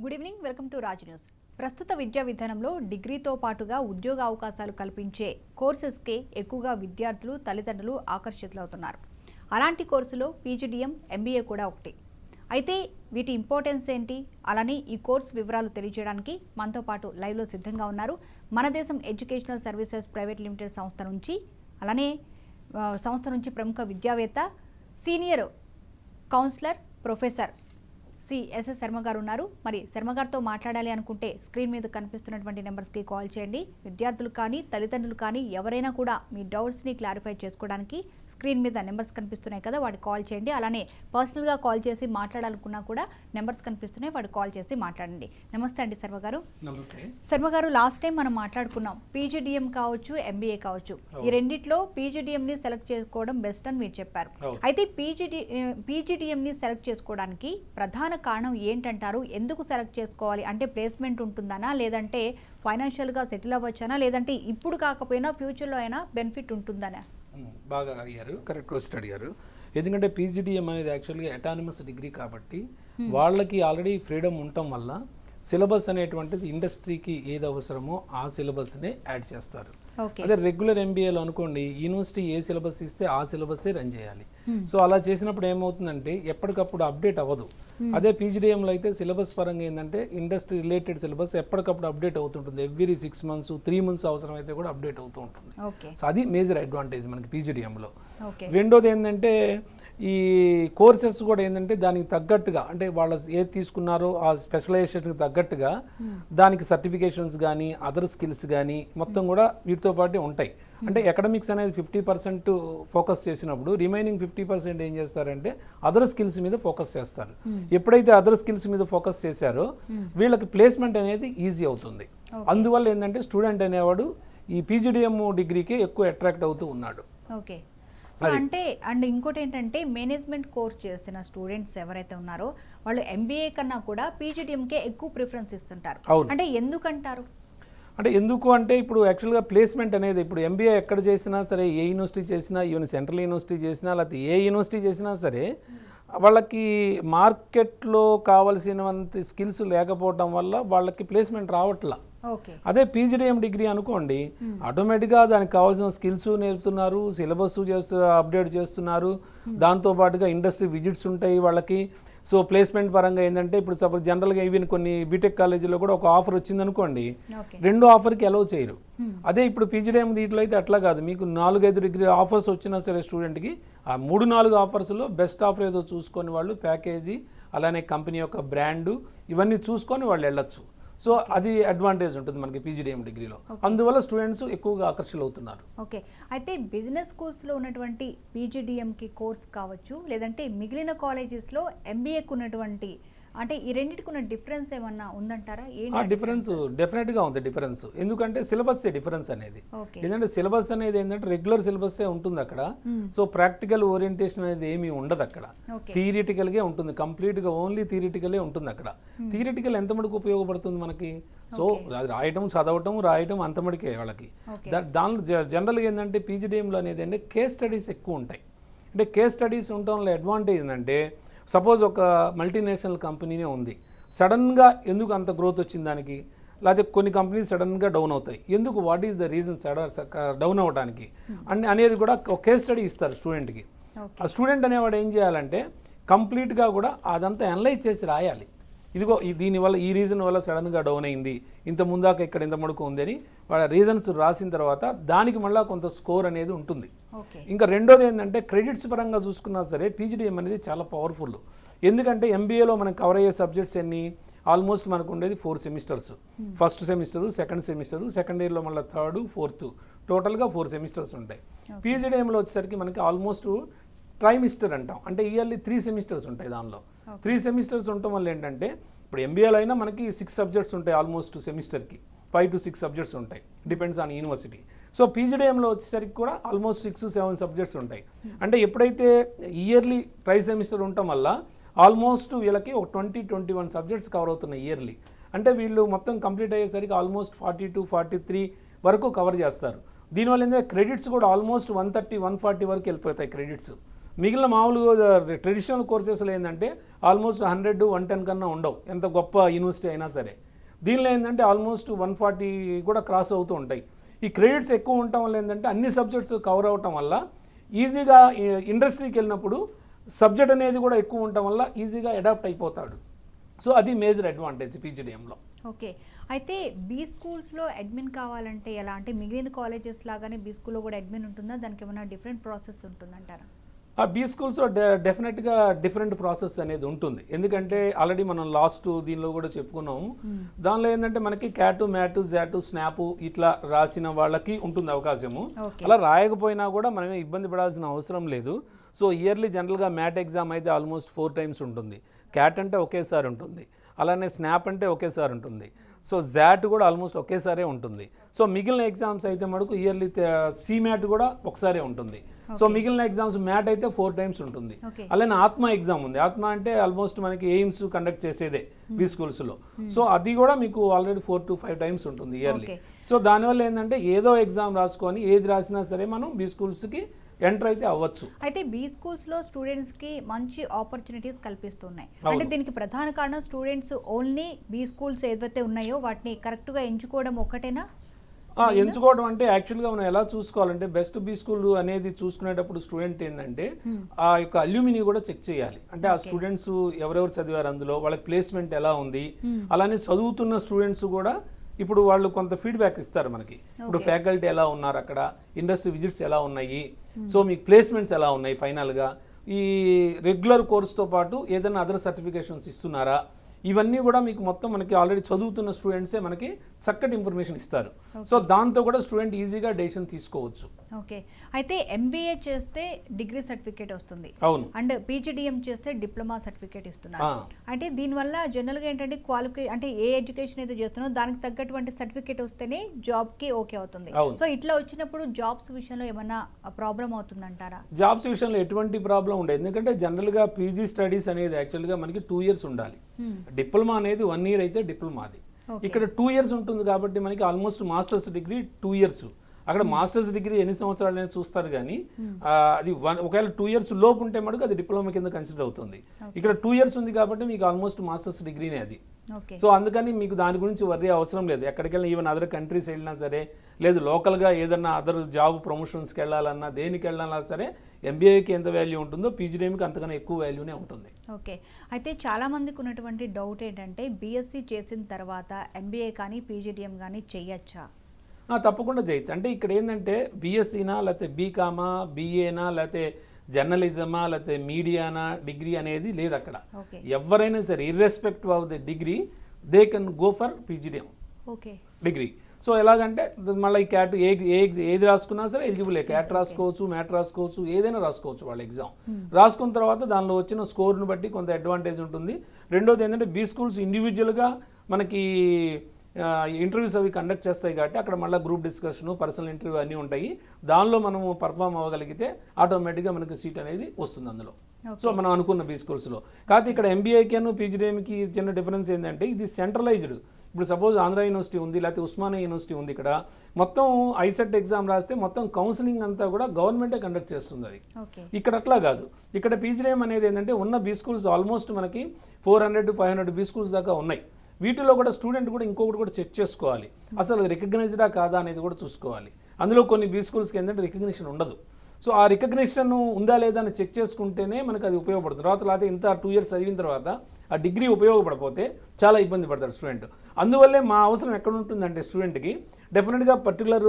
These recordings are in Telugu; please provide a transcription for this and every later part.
Good evening, welcome to Raj news. ప్రస్తుత విద్యా విధానంలో డిగ్రీతో పాటుగా ఉద్యోగ అవకాశాలు కల్పించే కోర్సెస్కే ఎక్కువగా విద్యార్థులు, తల్లిదండ్రులు ఆకర్షితులవుతున్నారు. అలాంటి కోర్సులో పీజీడీఎం, ఎంబీఏ కూడా ఒకటి. అయితే వీటి ఇంపార్టెన్స్ ఏంటి, అలానే ఈ కోర్సు వివరాలు తెలియజేయడానికి మనతో పాటు లైవ్లో సిద్ధంగా ఉన్నారు మన దేశం ఎడ్యుకేషనల్ సర్వీసెస్ ప్రైవేట్ లిమిటెడ్ సంస్థ నుంచి, అలానే సంస్థ నుంచి ప్రముఖ విద్యావేత్త, senior councillor professor S S Sharma garu ఉన్నారు. మరి శర్మ గారితో మాట్లాడాలి అనుకుంటే స్క్రీన్ మీద కనిపిస్తున్నటువంటి నెంబర్స్కి కాల్ చేయండి. విద్యార్థులు కానీ, తల్లిదండ్రులు కానీ ఎవరైనా కూడా మీ డౌట్స్ని క్లారిఫై చేసుకోవడానికి స్క్రీన్ మీద నెంబర్స్ కనిపిస్తున్నాయి కదా, వాడికి కాల్ చేయండి. అలానే పర్సనల్గా కాల్ చేసి మాట్లాడాలనుకున్నా కూడా నెంబర్స్ కనిపిస్తున్నాయి, వాడికి కాల్ చేసి మాట్లాడండి. నమస్తే అండి శర్మ గారు. నమస్తే శర్మ గారు, లాస్ట్ టైం మనం మాట్లాడుకున్నాం పీజీడీఎం కావచ్చు, ఎంబీఏ కావచ్చు, ఈ రెండిట్లో పీజీడీఎంని సెలెక్ట్ చేసుకోవడం బెస్ట్ అని మీరు చెప్పారు. అయితే పీజీడీఎంని సెలెక్ట్ చేసుకోవడానికి ప్రధాన కారణం ఏంటంటారు? ఎందుకు సెలెక్ట్ చేసుకోవాలి? అంటే ప్లేస్మెంట్ ఉంటుందనా, లేదంటే ఫైనాన్షియల్గా సెటిల్ అవ్వచ్చానా, లేదంటే ఇప్పుడు కాకపోయినా ఫ్యూచర్లో అయినా బెనిఫిట్ ఉంటుందనా? బాగా అడిగారు, కరెక్ట్ క్వశ్చన్ అడిగారు. ఎందుకంటే పీజీడీఎం అనేది యాక్చువల్గా అటానమస్ డిగ్రీ కాబట్టి వాళ్ళకి ఆల్రెడీ ఫ్రీడమ్ ఉండటం వల్ల సిలబస్ అనేటువంటిది ఇండస్ట్రీకి ఏది అవసరమో ఆ సిలబస్నే యాడ్ చేస్తారు. అదే రెగ్యులర్ ఎంబీఏలో అనుకోండి, యూనివర్సిటీ ఏ సిలబస్ ఇస్తే ఆ సిలబస్సే రన్ చేయాలి. సో అలా చేసినప్పుడు ఏమవుతుందంటే ఎప్పటికప్పుడు అప్డేట్ అవ్వదు. అదే పీజీడీఎంలో అయితే సిలబస్ పరంగా ఏంటంటే ఇండస్ట్రీ రిలేటెడ్ సిలబస్ ఎప్పటికప్పుడు అప్డేట్ అవుతుంటుంది. ఎవ్రీ 6 months 3 months అవసరం అయితే కూడా అప్డేట్ అవుతూ ఉంటుంది. సో అది మేజర్ అడ్వాంటేజ్ మనకి పీజీడీఎంలో. రెండోది ఏంటంటే ఈ కోర్సెస్ కూడా ఏంటంటే దానికి తగ్గట్టుగా, అంటే వాళ్ళ ఏది తీసుకున్నారో ఆ స్పెషలైజేషన్కి తగ్గట్టుగా దానికి సర్టిఫికేషన్స్ కానీ అదర్ స్కిల్స్ కానీ మొత్తం కూడా వీటితో పాటు ఉంటాయి. అంటే అకాడమిక్స్ అనేది 50% ఫోకస్ చేసినప్పుడు రిమైనింగ్ 50% ఏం చేస్తారంటే అదర్ స్కిల్స్ మీద ఫోకస్ చేస్తారు. ఎప్పుడైతే అదర్ స్కిల్స్ మీద ఫోకస్ చేశారో వీళ్ళకి ప్లేస్మెంట్ అనేది ఈజీ అవుతుంది. అందువల్ల ఏంటంటే స్టూడెంట్ అనేవాడు ఈ పీజీడీఎం డిగ్రీకి ఎక్కువ అట్రాక్ట్ అవుతూ ఉన్నాడు. ఓకే. అంటే అండ్ ఇంకోటి ఏంటంటే మేనేజ్మెంట్ కోర్స్ చేసిన స్టూడెంట్స్ ఎవరైతే ఉన్నారో వాళ్ళు ఎంబీఏ కన్నా కూడా పీజీడీఎంకే ఎక్కువ ప్రిఫరెన్స్ ఇస్తుంటారు. అంటే ఎందుకంటారు? అంటే ఎందుకు అంటే ఇప్పుడు యాక్చువల్గా ప్లేస్మెంట్ అనేది ఇప్పుడు ఎంబీఏ ఎక్కడ చేసినా సరే, ఏ యూనివర్సిటీ చేసినా, ఈవెన్ సెంట్రల్ యూనివర్సిటీ చేసినా, లేకపోతే ఏ యూనివర్సిటీ చేసినా సరే వాళ్ళకి మార్కెట్లో కావాల్సినవంత స్కిల్స్ లేకపోవడం వల్ల వాళ్ళకి ప్లేస్మెంట్ రావట్లా. అదే పీజీడీఎం డిగ్రీ అనుకోండి, ఆటోమేటిక్గా దానికి కావాల్సిన స్కిల్స్ నేర్పుతున్నారు, సిలబస్ అప్డేట్ చేస్తున్నారు, దాంతోపాటుగా ఇండస్ట్రీ విజిట్స్ ఉంటాయి వాళ్ళకి. సో ప్లేస్మెంట్ పరంగా ఏంటంటే ఇప్పుడు సపోజ్ జనరల్గా ఈవెన్ కొన్ని బీటెక్ కాలేజీలో కూడా ఒక ఆఫర్ వచ్చింది అనుకోండి, 2 ఆఫర్కి అలౌ చేయరు. అదే ఇప్పుడు పీజీడీఎం దీంట్లో అయితే అట్లా కాదు, మీకు 4-5 డిగ్రీ ఆఫర్స్ వచ్చినా సరే స్టూడెంట్కి ఆ 3-4 ఆఫర్స్లో బెస్ట్ ఆఫర్ ఏదో చూసుకొని వాళ్ళు ప్యాకేజీ, అలానే కంపెనీ యొక్క బ్రాండు ఇవన్నీ చూసుకొని వాళ్ళు వెళ్ళొచ్చు. సో అది అడ్వాంటేజ్ ఉంటుంది మనకి పీజీడీఎం డిగ్రీలో. అందువల్ల స్టూడెంట్స్ ఎక్కువగా ఆకర్షితులు అవుతున్నారు. ఓకే. అయితే బిజినెస్ స్కూల్స్లో ఉన్నటువంటి పీజీడీఎంకి కోర్స్ కావచ్చు, లేదంటే మిగిలిన కాలేజెస్లో ఎంబీఏకు ఉన్నటువంటి, అంటే ఈ రెండింటికి ఉన్న డిఫరెన్స్ ఏమన్నా ఉందంటారా? డిఫరెన్స్ డెఫినెట్గా ఉంది డిఫరెన్స్. ఎందుకంటే సిలబస్సే డిఫరెన్స్ అనేది. ఎందుకంటే సిలబస్ అనేది ఏంటంటే రెగ్యులర్ సిలబస్సే ఉంటుంది అక్కడ. సో ప్రాక్టికల్ ఓరియంటేషన్ అనేది ఏమీ ఉండదు అక్కడ. థియరిటికల్గా ఉంటుంది, కంప్లీట్గా ఓన్లీ థియరిటికలే ఉంటుంది అక్కడ. థియరిటికల్ ఎంత మటుకు ఉపయోగపడుతుంది మనకి? సో అది రాయటం అంత మటుకే వాళ్ళకి. దానిలో జనరల్గా ఏంటంటే పీజీడీఎంలో అనేది అంటే కేస్ స్టడీస్ ఎక్కువ ఉంటాయి. అంటే కేస్ స్టడీస్ ఉండటంలో అడ్వాంటేజ్ ఏంటంటే సపోజ్ ఒక మల్టీనేషనల్ కంపెనీనే ఉంది, సడన్గా ఎందుకు అంత గ్రోత్ వచ్చింది దానికి, లేకపోతే కొన్ని కంపెనీస్ సడన్గా డౌన్ అవుతాయి, ఎందుకు, what is the reason down అవ్వడానికి అనేది కూడా ఒక కేస్ స్టడీ ఇస్తారు స్టూడెంట్కి. ఆ స్టూడెంట్ అనేవాడు ఏం చేయాలంటే కంప్లీట్గా కూడా అదంతా అనలైజ్ చేసి రాయాలి. ఇదిగో దీనివల్ల ఈ రీజన్ వల్ల సడన్గా డౌన్ అయింది, ఇంత ముందాక ఇక్కడ ఇంత మడుకు ఉంది అని వాళ్ళ రీజన్స్ రాసిన తర్వాత దానికి మళ్ళీ కొంత స్కోర్ అనేది ఉంటుంది. ఇంకా రెండోది ఏంటంటే క్రెడిట్స్ పరంగా చూసుకున్నా సరే పీజీడీఎం అనేది చాలా పవర్ఫుల్. ఎందుకంటే ఎంబీఏలో మనం కవర్ అయ్యే సబ్జెక్ట్స్ ఎన్ని, ఆల్మోస్ట్ మనకు ఉండేది 4 semesters. First semester, second semester, second ఇయర్లో మళ్ళీ 3rd, 4th, టోటల్గా 4 సెమిస్టర్స్ ఉంటాయి. పీజీడీఎంలో వచ్చేసరికి మనకి ఆల్మోస్ట్ ట్రైమిస్టర్ అంటాం, అంటే ఇయర్లీ 3 సెమిస్టర్స్ ఉంటాయి. దానిలో 3 సెమిస్టర్స్ ఉండటం వల్ల ఏంటంటే ఇప్పుడు ఎంబీఏలో అయినా మనకి 6 సబ్జెక్ట్స్ ఉంటాయి, ఆల్మోస్ట్ సెమిస్టర్కి 5 to 6 సబ్జెక్ట్స్ ఉంటాయి, డిపెండ్స్ ఆన్ యూనివర్సిటీ. సో పీజీడీఎంలో వచ్చేసరికి కూడా ఆల్మోస్ట్ 6-7 సబ్జెక్ట్స్ ఉంటాయి. అంటే ఎప్పుడైతే ఇయర్లీ ట్రై సెమిస్టర్ ఉండటం వల్ల ఆల్మోస్ట్ వీళ్ళకి ఒక 20-21 సబ్జెక్ట్స్ కవర్ అవుతున్నాయి ఇయర్లీ. అంటే వీళ్ళు మొత్తం కంప్లీట్ అయ్యేసరికి ఆల్మోస్ట్ 42-43 వరకు కవర్ చేస్తారు. దీనివల్ల ఏంటంటే క్రెడిట్స్ కూడా ఆల్మోస్ట్ 130-140 వరకు వెళ్ళిపోతాయి క్రెడిట్స్. మిగిలిన మామూలుగా ట్రెడిషనల్ కోర్సెస్లో ఏంటంటే ఆల్మోస్ట్ 100-110 కన్నా ఉండవు, ఎంత గొప్ప యూనివర్సిటీ అయినా సరే. దీనిలో ఏంటంటే ఆల్మోస్ట్ 140 కూడా క్రాస్ అవుతూ ఉంటాయి. ఈ క్రెడిట్స్ ఎక్కువ ఉండటం వల్ల ఏంటంటే అన్ని సబ్జెక్ట్స్ కవర్ అవటం వల్ల ఈజీగా ఇండస్ట్రీకి వెళ్ళినప్పుడు సబ్జెక్ట్ అనేది కూడా ఎక్కువ ఉండటం వల్ల ఈజీగా అడాప్ట్ అయిపోతాడు. సో అది మేజర్ అడ్వాంటేజ్ పీజీడీఎంలో. ఓకే, అయితే బీ స్కూల్స్లో అడ్మిన్ కావాలంటే ఎలా, అంటే మిగిలిన కాలేజెస్ లాగానే బీ స్కూల్లో కూడా అడ్మిన్ ఉంటుందా, దానికి ఏమైనా డిఫరెంట్ ప్రాసెస్ ఉంటుందంటారా? ఆ బీ స్కూల్స్లో డెఫినెట్గా డిఫరెంట్ ప్రాసెస్ అనేది ఉంటుంది. ఎందుకంటే ఆల్రెడీ మనం లాస్ట్ దీనిలో కూడా చెప్పుకున్నాము. దానిలో ఏంటంటే మనకి క్యాటు, మ్యాటు, జాటు, స్నాపు ఇట్లా రాసిన వాళ్ళకి ఉంటుంది అవకాశము. అలా రాయకపోయినా కూడా మనమే ఇబ్బంది పడాల్సిన అవసరం లేదు. సో ఇయర్లీ జనరల్గా మ్యాట్ ఎగ్జామ్ అయితే ఆల్మోస్ట్ 4 times ఉంటుంది, క్యాట్ అంటే ఒకేసారి ఉంటుంది, అలానే స్నాప్ అంటే ఒకేసారి ఉంటుంది, సో జాట్ కూడా ఆల్మోస్ట్ ఒకేసారే ఉంటుంది. సో మిగిలిన ఎగ్జామ్స్ అయితే మటుకు ఇయర్లీ మ్యాట్ కూడా ఒకసారే ఉంటుంది. సో మిగిలిన ఎగ్జామ్స్ మ్యాట్ అయితే 4 times ఉంటుంది. అలానే ఆత్మ ఎగ్జామ్ ఉంది. ఆత్మ అంటే ఆల్మోస్ట్ మనకి ఎయిమ్స్ కండక్ట్ చేసేదే బీ స్కూల్స్లో. సో అది కూడా మీకు ఆల్రెడీ 4 to 5 times ఉంటుంది ఇయర్లీ. సో దానివల్ల ఏంటంటే ఏదో ఎగ్జామ్ రాసుకొని ఏది రాసినా సరే మనం బీ స్కూల్స్కి ఎంటర్ అయితే అవ్వచ్చు. అయితే బీ స్కూల్స్లో స్టూడెంట్స్కి మంచి ఆపర్చునిటీస్ కల్పిస్తున్నాయి. అంటే దీనికి ప్రధాన కారణం స్టూడెంట్స్ ఓన్లీ బీ స్కూల్స్ ఏవైతే ఉన్నాయో వాటిని కరెక్ట్గా ఎంచుకోవడం ఒక్కటేనా? ఎంచుకోవడం అంటే యాక్చువల్గా మనం ఎలా చూసుకోవాలంటే బెస్ట్ బీ స్కూల్ అనేది చూసుకునేటప్పుడు స్టూడెంట్ ఏంటంటే ఆ యొక్క అల్యూమిని కూడా చెక్ చేయాలి. అంటే ఆ స్టూడెంట్స్ ఎవరెవరు చదివారు, అందులో వాళ్ళకి ప్లేస్మెంట్ ఎలా ఉంది, అలానే చదువుతున్న స్టూడెంట్స్ కూడా ఇప్పుడు వాళ్ళు కొంత ఫీడ్బ్యాక్ ఇస్తారు మనకి. ఇప్పుడు ఫ్యాకల్టీ ఎలా ఉన్నారు, అక్కడ ఇండస్ట్రీ విజిట్స్ ఎలా ఉన్నాయి, సో మీకు ప్లేస్మెంట్స్ ఎలా ఉన్నాయి, ఫైనల్గా ఈ రెగ్యులర్ కోర్స్తో పాటు ఏదైనా అదర్ సర్టిఫికేషన్స్ ఇస్తున్నారా, ఇవన్నీ కూడా మీకు మొత్తం మనకి ఆల్రెడీ చదువుతున్న స్టూడెంట్సే మనకి చక్కటి ఇన్ఫర్మేషన్ ఇస్తారు. సో దాంతో కూడా స్టూడెంట్ ఈజీగా డెసిషన్ తీసుకోవచ్చు. ఓకే, అయితే ఎంబీఏ చేస్తే డిగ్రీ సర్టిఫికేట్ వస్తుంది, అవును, అండ్ పీజీడీఎం చేస్తే డిప్లొమా సర్టిఫికేట్ ఇస్తున్నారు. అంటే దీనివల్ల జనరల్గా ఏంటంటే క్వాలిఫికేషన్ అంటే ఏ ఎడ్యుకేషన్ అయితే చేస్తున్నారో దానికి తగ్గటువంటి సర్టిఫికేట్ వస్తేనే జాబ్కి ఓకే అవుతుంది. సో ఇట్లా వచ్చినప్పుడు జాబ్స్ విషయంలో ఏమన్నా ప్రాబ్లం అవుతుందంటారా? జాబ్స్ విషయంలో ఎటువంటి ప్రాబ్లం ఉండదు. ఎందుకంటే జనరల్గా పీజీ స్టడీస్ అనేది యాక్చువల్గా మనకి 2 years ఉండాలి. డిప్లొమా అనేది 1 year అయితే డిప్లొమాది. ఇక్కడ 2 years ఉంటుంది కాబట్టి మనకి ఆల్మోస్ట్ మాస్టర్స్ డిగ్రీ 2 years. అక్కడ మాస్టర్స్ డిగ్రీ ఎన్ని సంవత్సరాలు అనేది చూస్తారు, కానీ అది ఒకవేళ 2 years లోపు ఉంటే మటుకు అది డిప్లొమా కింద కన్సిడర్ అవుతుంది. ఇక్కడ 2 years ఉంది కాబట్టి మీకు ఆల్మోస్ట్ మాస్టర్స్ డిగ్రీనే అది. సో అందుకని మీకు దాని గురించి వర్రీ అవసరం లేదు. ఎక్కడికి వెళ్ళినా, ఈవెన్ అదర్ కంట్రీస్ వెళ్ళినా సరే, లేదు లోకల్గా ఏదన్నా అదర్ జాబ్ ప్రమోషన్స్కి వెళ్ళాలన్నా, దేనికి వెళ్ళాలన్నా సరే ఎంబీఏకి ఎంత వాల్యూ ఉంటుందో పీజీడీఎంకి అంతకన్నా ఎక్కువ వాల్యూనే ఉంటుంది. ఓకే, అయితే చాలామందికి ఉన్నటువంటి డౌట్ ఏంటంటే బీఎస్సీ చేసిన తర్వాత ఎంబీఏ కానీ పీజీడీఎం కానీ చేయొచ్చా? తప్పకుండా చేయొచ్చు. అంటే ఇక్కడ ఏంటంటే బీఎస్సీనా, లేకపోతే బీకామా, బీఏనా, లేకపోతే జర్నలిజమా, లేకపోతే మీడియానా డిగ్రీ అనేది లేదు అక్కడ. ఎవరైనా సరే irrespective of the degree they can go for PGDM degree. So ఎలాగంటే మళ్ళీ ఈ క్యాట్ ఏది రాసుకున్నా సరే ఎలిజిబుల్. క్యాట్ రాసుకోవచ్చు, మ్యాట్ రాసుకోవచ్చు, ఏదైనా రాసుకోవచ్చు వాళ్ళ ఎగ్జామ్. రాసుకున్న తర్వాత దానిలో వచ్చిన స్కోర్ను బట్టి కొంత అడ్వాంటేజ్ ఉంటుంది. రెండోది ఏంటంటే బీ స్కూల్స్ ఇండివిజువల్గా మనకి ఇంటర్వ్యూస్ అవి కండక్ట్ చేస్తాయి కాబట్టి అక్కడ మళ్ళీ గ్రూప్ డిస్కషన్, పర్సనల్ ఇంటర్వ్యూ అన్నీ ఉంటాయి. దానిలో మనము పర్ఫామ్ అవ్వగలిగితే ఆటోమేటిక్గా మనకి సీట్ అనేది వస్తుంది అందులో. సో మనం అనుకున్న బీ స్కూల్స్లో. కాకపోతే ఇక్కడ ఎంబీఏకి పీజీడీఎంకి చిన్న డిఫరెన్స్ ఏంటంటే ఇది సెంట్రలైజ్డ్. ఇప్పుడు సపోజ్ ఆంధ్ర యూనివర్సిటీ ఉంది, లేకపోతే ఉస్మానియా యూనివర్సిటీ ఉంది, ఇక్కడ మొత్తం ఐసెట్ ఎగ్జామ్ రాస్తే మొత్తం కౌన్సిలింగ్ అంతా కూడా గవర్నమెంటే కండక్ట్ చేస్తుంది. అది ఇక్కడ అట్లా కాదు. ఇక్కడ పీజీడీఎం అనేది ఏంటంటే ఉన్న బీ స్కూల్స్ ఆల్మోస్ట్ మనకి 400 to 500 బీ స్కూల్స్ దాకా ఉన్నాయి. వీటిలో కూడా స్టూడెంట్ కూడా ఇంకొకటి కూడా చెక్ చేసుకోవాలి, అసలు రికగ్నైజ్డా కాదా అనేది కూడా చూసుకోవాలి. అందులో కొన్ని బీ స్కూల్స్కి ఏంటంటే రికగ్నిషన్ ఉండదు. సో ఆ రికగ్నిషన్ ఉందా లేదా అని చెక్ చేసుకుంటేనే మనకు అది ఉపయోగపడుతుంది. తర్వాత లేకపోతే ఇంత 2 years చదివిన తర్వాత ఆ డిగ్రీ ఉపయోగపడకపోతే చాలా ఇబ్బంది పడతాడు స్టూడెంట్. అందువల్లే మా అవసరం ఎక్కడ ఉంటుందంటే స్టూడెంట్కి డెఫినెట్గా పర్టికులర్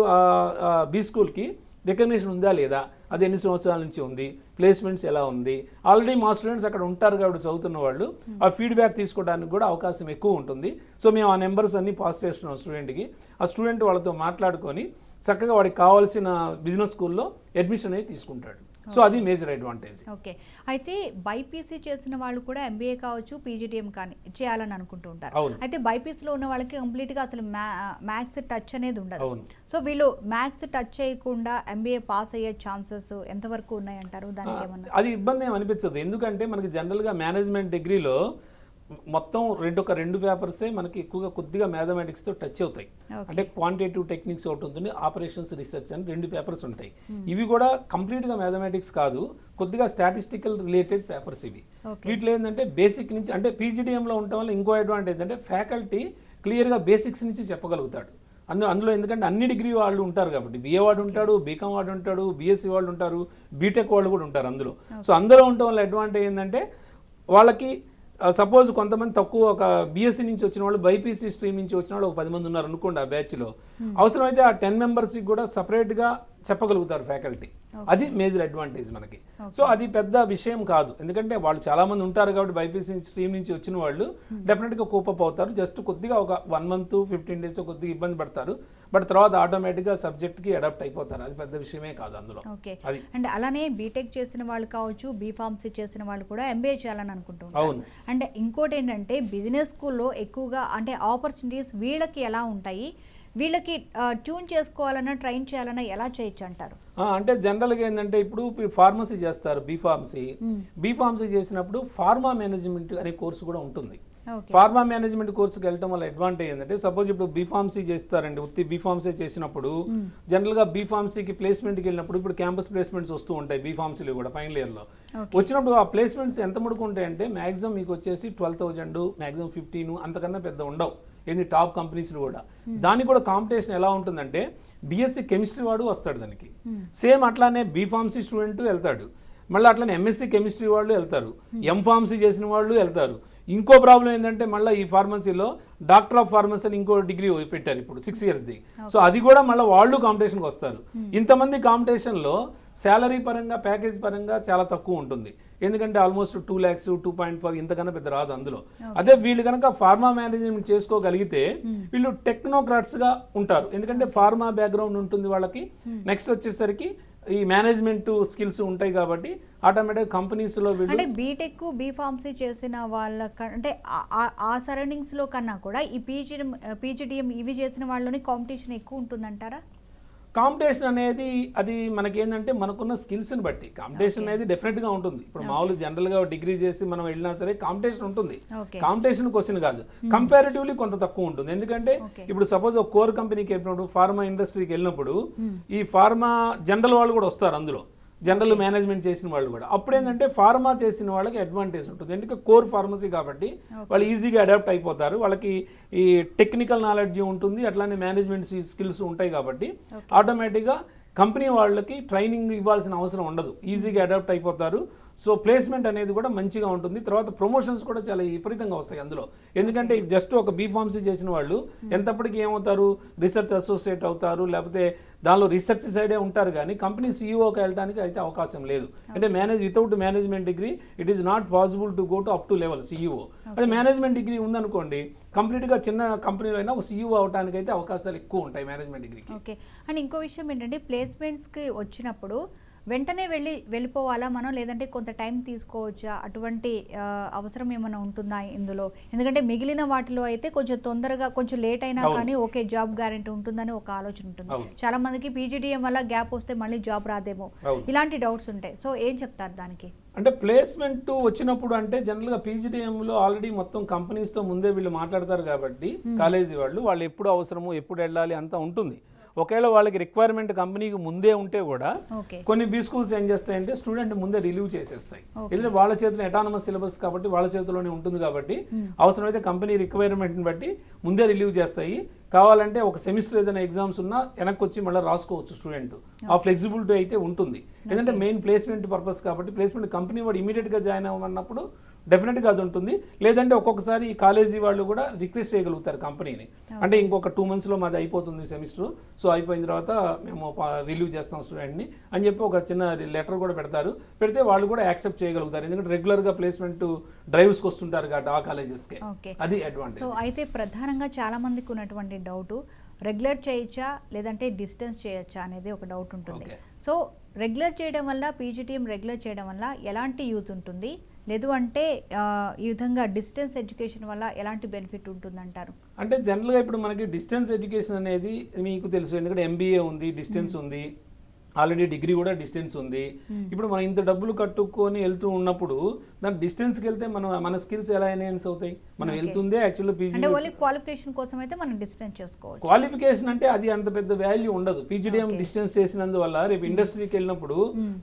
బీ స్కూల్కి రికగ్నిషన్ ఉందా లేదా, అది ఎన్ని సంవత్సరాల నుంచి ఉంది, ప్లేస్మెంట్స్ ఎలా ఉంది. ఆల్రెడీ మా స్టూడెంట్స్ అక్కడ ఉంటారు కాబట్టి చదువుతున్న వాళ్ళు ఆ ఫీడ్బ్యాక్ తీసుకోవడానికి కూడా అవకాశం ఎక్కువ ఉంటుంది. సో మేము ఆ నెంబర్స్ అన్నీ పాస్ చేస్తున్నాం స్టూడెంట్కి. ఆ స్టూడెంట్ వాళ్ళతో మాట్లాడుకొని చక్కగా వాడికి కావాల్సిన బిజినెస్ స్కూల్లో అడ్మిషన్ అయితే తీసుకుంటాడు. సో అది మేజర్ అడ్వాంటేజ్. ఓకే, అయితే బైపీసీ చేసిన వాళ్ళు కూడా ఎంబీఏ కావచ్చు, పీజీడీఎం కానీ చేయాలని అనుకుంటూ ఉంటారు. అయితే బైపీసీలో ఉన్న వాళ్ళకి కంప్లీట్గా అసలు మ్యాథ్స్ టచ్ అనేది ఉండదు. సో వీళ్ళు మ్యాథ్స్ టచ్ చేయకుండా ఎంబీఏ పాస్ అయ్యే ఛాన్సెస్ ఎంతవరకు ఉన్నాయంటారు? దానికి ఏమన్నా అది ఇబ్బంది ఏమి అనిపించదు. ఎందుకంటే మనకి జనరల్గా మేనేజ్మెంట్ డిగ్రీలో మొత్తం రెండు పేపర్సే మనకి ఎక్కువగా కొద్దిగా మ్యాథమెటిక్స్తో టచ్ అవుతాయి. అంటే క్వాంటిటేటివ్ టెక్నిక్స్ ఒకటి ఉంటుంది, ఆపరేషన్స్ రీసెర్చ్ అని 2 పేపర్స్ ఉంటాయి. ఇవి కూడా కంప్లీట్గా మ్యాథమెటిక్స్ కాదు, కొద్దిగా స్టాటిస్టికల్ రిలేటెడ్ పేపర్స్ ఇవి. వీటిలో ఏంటంటే బేసిక్ నుంచి, అంటే పీజీడీఎంలో ఉండటం వల్ల ఇంకో అడ్వాంటేజ్ ఏంటంటే ఫ్యాకల్టీ క్లియర్గా బేసిక్స్ నుంచి చెప్పగలుగుతాడు. అందులో ఎందుకంటే అన్ని డిగ్రీ వాళ్ళు ఉంటారు కాబట్టి, బిఏ వాడు ఉంటాడు, బీకామ్ వాడు ఉంటాడు, బీఎస్సీ వాళ్ళు ఉంటారు, బీటెక్ వాళ్ళు కూడా ఉంటారు అందులో. సో అందరూ ఉండటం వల్ల అడ్వాంటేజ్ ఏంటంటే వాళ్ళకి సపోజ్ కొంతమంది తక్కువ ఒక బీఎస్సీ నుంచి వచ్చిన వాళ్ళు, బైపీసీ స్ట్రీమ్ నుంచి వచ్చిన వాళ్ళు ఒక 10 మంది ఉన్నారు అనుకోండి ఆ బ్యాచ్లో, అవసరమైతే ఆ 10 మెంబర్స్కి కూడా సపరేట్గా చెప్పగలుగుతారు ఫ్యాకల్టీ. అది మేజర్ అడ్వాంటేజ్ మనకి. సో అది పెద్ద విషయం కాదు, ఎందుకంటే వాళ్ళు చాలా మంది ఉంటారు కాబట్టి బైపీసీ స్ట్రీమ్ నుంచి వచ్చిన వాళ్ళు డెఫినెట్గా కోపప్ అవుతారు. జస్ట్ కొద్దిగా ఒక 1 month 15 days కొద్దిగా ఇబ్బంది పడతారు, బట్ తర్వాత ఆటోమేటిక్గా సబ్జెక్ట్కి అడాప్ట్ అయిపోతారు. అది పెద్ద విషయమే కాదు అందులో. ఓకే, అండ్ అలానే బీటెక్ చేసిన వాళ్ళు కావచ్చు, బీఫార్మసీ చేసిన వాళ్ళు కూడా ఎంబీఏ చేయాలని అనుకుంటున్నారు. అవును. అండ్ ఇంకోటి ఏంటంటే బిజినెస్ స్కూల్లో ఎక్కువగా అంటే ఆపర్చునిటీస్ వీళ్ళకి ఎలా ఉంటాయి, వీళ్ళకి ట్యూన్ చేసుకోవాలన్నా ట్రైన్ చేయాలన్నా ఎలా చేయొచ్చు అంటారు? అంటే జనరల్గా ఏంటంటే ఇప్పుడు ఫార్మసీ చేస్తారు, బీఫార్మసీ చేసినప్పుడు ఫార్మా మేనేజ్మెంట్ అనే కోర్సు కూడా ఉంటుంది. ఫార్మా మేనేజ్మెంట్ కోర్సుకి వెళ్ళడం వల్ల అడ్వాంటేజ్ ఏంటంటే, సపోజ్ ఇప్పుడు బీఫార్మసీ చేస్తారండి, ఉత్తి బీఫార్మసీ చేసినప్పుడు జనరల్గా బీఫార్మసీకి ప్లేస్మెంట్కి వెళ్ళినప్పుడు ఇప్పుడు క్యాంపస్ ప్లేస్మెంట్స్ వస్తూ ఉంటాయి బీఫార్మసీలో కూడా ఫైనల్ ఇయర్లో వచ్చినప్పుడు. ఆ ప్లేస్మెంట్స్ ఎంత ముడుకు ఉంటాయంటే మ్యాక్సిమం మీకు వచ్చేసి 12,000, మ్యాక్సిమం 15, అంతకన్నా పెద్ద ఉండవు ఏంది టాప్ కంపెనీస్లో కూడా. దానికి కూడా కాంపిటీషన్ ఎలా ఉంటుందంటే బీఎస్సీ కెమిస్ట్రీ వాడు వస్తాడు దానికి, సేమ్ అట్లానే బీఫార్మసీ స్టూడెంట్ వెళ్తాడు, మళ్ళీ అట్లనే ఎంఎస్సీ కెమిస్ట్రీ వాళ్ళు వెళ్తారు, ఎంఫార్మసీ చేసిన వాళ్ళు వెళ్తారు. ఇంకో ప్రాబ్లం ఏంటంటే మళ్ళీ ఈ ఫార్మసీలో డాక్టర్ ఆఫ్ ఫార్మసీ అని ఇంకో డిగ్రీ పెట్టారు ఇప్పుడు 6 yearsది. సో అది కూడా మళ్ళీ వాళ్ళు కాంపిటీషన్కి వస్తారు. ఇంతమంది కాంపిటీషన్లో శాలరీ పరంగా, ప్యాకేజ్ పరంగా చాలా తక్కువ ఉంటుంది, ఎందుకంటే ఆల్మోస్ట్ 2 lakhs 2.5 ఇంతకన్నా పెద్ద రాదు అందులో. అదే వీళ్ళు కనుక ఫార్మా మేనేజ్మెంట్ చేసుకోగలిగితే వీళ్ళు టెక్నోక్రాట్స్గా ఉంటారు, ఎందుకంటే ఫార్మా బ్యాక్గ్రౌండ్ ఉంటుంది వాళ్ళకి. నెక్స్ట్ వచ్చేసరికి ఈ మేనేజ్మెంట్ స్కిల్స్ ఉంటాయి కాబట్టి ఆటోమేటిక్ కంపెనీస్లో అంటే బీటెక్ బీఫార్మసీ చేసిన వాళ్ళ అంటే ఆ సరౌండింగ్స్లో కన్నా కూడా ఈ పీజీడీఎం ఇవి చేసిన వాళ్ళని కాంపిటీషన్ ఎక్కువ ఉంటుందంటారా? కాంపిటీషన్ అనేది అది మనకేంటంటే మనకున్న స్కిల్స్ని బట్టి కాంపిటీషన్ అనేది డెఫినెట్గా ఉంటుంది. ఇప్పుడు మామూలు జనరల్గా డిగ్రీ చేసి మనం వెళ్ళినా సరే కాంపిటీషన్ ఉంటుంది, కాంపిటీషన్ క్వశ్చన్ కాదు, కంపారిటివ్లీ కొంత తక్కువ ఉంటుంది. ఎందుకంటే ఇప్పుడు సపోజ్ ఒక కోర్ కంపెనీకి వెళ్ళినప్పుడు, ఫార్మా ఇండస్ట్రీకి వెళ్ళినప్పుడు ఈ ఫార్మా జనరల్ వాళ్ళు కూడా వస్తారు అందులో, జనరల్ మేనేజ్మెంట్ చేసిన వాళ్ళు కూడా. అప్పుడు ఏంటంటే ఫార్మా చేసిన వాళ్ళకి అడ్వాంటేజ్ ఉంటుంది, ఎందుకంటే కోర్ ఫార్మసీ కాబట్టి వాళ్ళు ఈజీగా అడాప్ట్ అయిపోతారు, వాళ్ళకి ఈ టెక్నికల్ నాలెడ్జ్ ఉంటుంది, అట్లానే మేనేజ్మెంట్ స్కిల్స్ ఉంటాయి కాబట్టి ఆటోమేటిక్గా కంపెనీ వాళ్ళకి ట్రైనింగ్ ఇవ్వాల్సిన అవసరం ఉండదు, ఈజీగా అడాప్ట్ అయిపోతారు. సో ప్లేస్మెంట్ అనేది కూడా మంచిగా ఉంటుంది, తర్వాత ప్రమోషన్స్ కూడా చాలా విపరీతంగా వస్తాయి అందులో. ఎందుకంటే జస్ట్ ఒక బీఫార్మసీ చేసిన వాళ్ళు ఎంతప్పటికీ ఏమవుతారు, రీసెర్చ్ అసోసియేట్ అవుతారు, లేకపోతే దానిలో రీసెర్చ్ సైడే ఉంటారు, కానీ కంపెనీ సీఈఓకి వెళ్ళడానికి అయితే అవకాశం లేదు. అంటే without management degree it is not possible to go to up to level CEO. అదే మేనేజ్మెంట్ డిగ్రీ ఉందనుకోండి, కంప్లీట్గా చిన్న కంపెనీలో అయినా ఒక సీఈఓ అవడానికి అయితే అవకాశాలు ఎక్కువ ఉంటాయి మేనేజ్మెంట్ డిగ్రీకి. ఓకే, అండ్ ఇంకో విషయం ఏంటంటే ప్లేస్మెంట్స్కి వచ్చినప్పుడు వెంటనే వెళ్ళిపోవాలా మనం, లేదంటే కొంత టైం తీసుకోవచ్చా, అటువంటి అవసరం ఏమైనా ఉంటుందా ఇందులో? ఎందుకంటే మిగిలిన వాటిలో అయితే కొంచెం తొందరగా, కొంచెం లేట్ అయినా కానీ ఓకే జాబ్ గ్యారెంటీ ఉంటుందని ఒక ఆలోచన ఉంటుంది. చాలా మందికి పీజీడీఎం వల్ల గ్యాప్ వస్తే మళ్ళీ జాబ్ రాదేమో, ఇలాంటి డౌట్స్ ఉంటాయి. సో ఏం చెప్తారు దానికి? అంటే ప్లేస్మెంట్ వచ్చినప్పుడు అంటే జనరల్గా పీజీడీఎంలో ఆల్రెడీ మొత్తం కంపెనీస్తో ముందే వీళ్ళు మాట్లాడతారు కాబట్టి కాలేజీ వాళ్ళు ఎప్పుడు అవసరమో ఎప్పుడు వెళ్ళాలి అంతా ఉంటుంది. ఒకవేళ వాళ్ళకి రిక్వైర్మెంట్ కంపెనీకి ముందే ఉంటే కూడా కొన్ని బీ స్కూల్స్ ఏం చేస్తాయంటే స్టూడెంట్ ముందే రిలీవ్ చేసేస్తాయి, ఎందుకంటే వాళ్ళ చేతిలో అటానమస్ సిలబస్ కాబట్టి వాళ్ళ చేతిలోనే ఉంటుంది కాబట్టి అవసరమైతే కంపెనీ రిక్వైర్మెంట్ని బట్టి ముందే రిలీవ్ చేస్తాయి. కావాలంటే ఒక సెమిస్టర్ ఏదైనా ఎగ్జామ్స్ ఉన్నా వెనక్కి వచ్చి మళ్ళీ రాసుకోవచ్చు స్టూడెంట్, ఆ ఫ్లెక్సిబిలిటీ అయితే ఉంటుంది. ఎందుకంటే మెయిన్ ప్లేస్మెంట్ పర్పస్ కాబట్టి ప్లేస్మెంట్ కంపెనీ వాడు ఇమీడియట్గా జాయిన్ అవ్వమన్నప్పుడు డెఫినెట్గా అది ఉంటుంది. లేదంటే ఒక్కొక్కసారి ఈ కాలేజీ వాళ్ళు కూడా రిక్వెస్ట్ చేయగలుగుతారు కంపెనీని, అంటే ఇంకొక 2 monthsలో మాది అయిపోతుంది సెమిస్టర్, సో అయిపోయిన తర్వాత మేము రిలీవ్ చేస్తాం స్టూడెంట్ని అని చెప్పి ఒక చిన్న లెటర్ కూడా పెడితే వాళ్ళు కూడా యాక్సెప్ట్ చేయగలుగుతారు, ఎందుకంటే రెగ్యులర్గా ప్లేస్మెంట్ డ్రైవ్స్కి వస్తుంటారు కాబట్టి ఆ కాలేజెస్కి. అది అడ్వాంటేజ్. సో అయితే ప్రధానంగా చాలా మందికి ఉన్నటువంటి డౌట్, రెగ్యులర్ చేయొచ్చా లేదంటే డిస్టెన్స్ చేయొచ్చా అనేది ఒక డౌట్ ఉంటుంది. సో రెగ్యులర్ చేయడం వల్ల, పీజీడీఎం రెగ్యులర్ చేయడం వల్ల ఎలాంటి యూజ్ ఉంటుంది, లేదు అంటే ఈ విధంగా డిస్టెన్స్ ఎడ్యుకేషన్ వల్ల ఎలాంటి బెనిఫిట్ ఉంటుందంటారు? అంటే జనరల్గా ఇప్పుడు మనకి డిస్టెన్స్ ఎడ్యుకేషన్ అనేది మీకు తెలుసు, ఎందుకంటే ఎంబీఏ ఉంది, డిస్టెన్స్ ఉంది, ఆల్రెడీ డిగ్రీ కూడా డిస్టెన్స్ ఉంది. ఇప్పుడు మనం ఇంత డబ్బులు కట్టుకొని వెళ్తూ ఉన్నప్పుడు దాని డిస్టెన్స్కి వెళ్తే మన స్కిల్స్ ఎలా ఎన్హాన్స్ అవుతాయి? మనం వెళ్తుందే యాక్చువల్లీ పీజీ క్వాలిఫికేషన్ కోసం అయితే మనం డిస్టెన్స్ చేసుకోవచ్చు. క్వాలిఫికేషన్ అంటే అది అంత పెద్ద వాల్యూ ఉండదు. పీజీడీఎం డిస్టెన్స్ చేసినందువల్ల రేపు ఇండస్ట్రీకి వెళ్ళినప్పుడు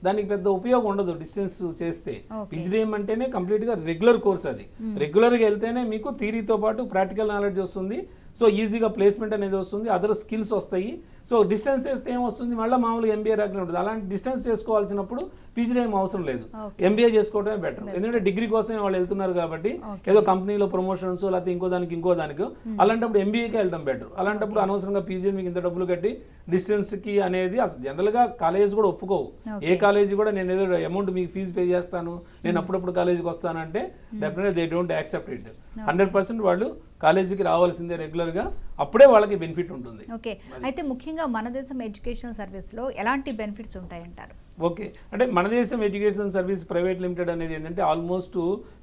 దానికి పెద్ద ఉపయోగం ఉండదు డిస్టెన్స్ చేస్తే. పీజీడీఎం అంటేనే కంప్లీట్ గా రెగ్యులర్ కోర్స్. అది రెగ్యులర్ గా వెళ్తేనే మీకు థియరీతో పాటు ప్రాక్టికల్ నాలెడ్జ్ వస్తుంది. సో ఈజీగా ప్లేస్మెంట్ అనేది వస్తుంది, అదర్ స్కిల్స్ వస్తాయి. సో డిస్టెన్స్ చేస్తే ఏమొస్తుంది, మళ్ళీ మామూలుగా ఎంబీఏ ర్యాంక్లో ఉంటుంది. అలాంటి డిస్టెన్స్ చేసుకోవాల్సినప్పుడు పీజీడీఎం అవసరం లేదు, ఎంబీఏ చేసుకోవడమే బెటర్. ఎందుకంటే డిగ్రీ కోసమే వాళ్ళు వెళ్తున్నారు కాబట్టి, ఏదో కంపెనీలో ప్రమోషన్స్ లేకపోతే ఇంకో దానికి అలాంటప్పుడు ఎంబీఏకి వెళ్ళడం బెటర్. అలాంటప్పుడు అనవసరంగా పీజీ మీకు ఇంత డబ్బులు కట్టి డిస్టెన్స్కి అనేది అసలు జనరల్గా కాలేజ్ కూడా ఒప్పుకోవు. ఏ కాలేజీ కూడా నేను ఏదో అమౌంట్ మీకు ఫీజు పే చేస్తాను, నేను అప్పుడప్పుడు కాలేజీకి వస్తానంటే డెఫినెట్గా దే డోంట్ యాక్సెప్ట్ ఇట్. 100% వాళ్ళు కాలేజీకి రావాల్సిందే రెగ్యులర్గా, అప్పుడే వాళ్ళకి బెనిఫిట్ ఉంటుంది. ఓకే, అయితే ముఖ్యంగా మన దేశం ఎడ్యుకేషన్ సర్వీస్లో ఎలాంటి బెనిఫిట్స్ ఉంటాయంటారు? ఓకే, అంటే మన దేశం ఎడ్యుకేషన్ సర్వీస్ ప్రైవేట్ లిమిటెడ్ అనేది ఏంటంటే ఆల్మోస్ట్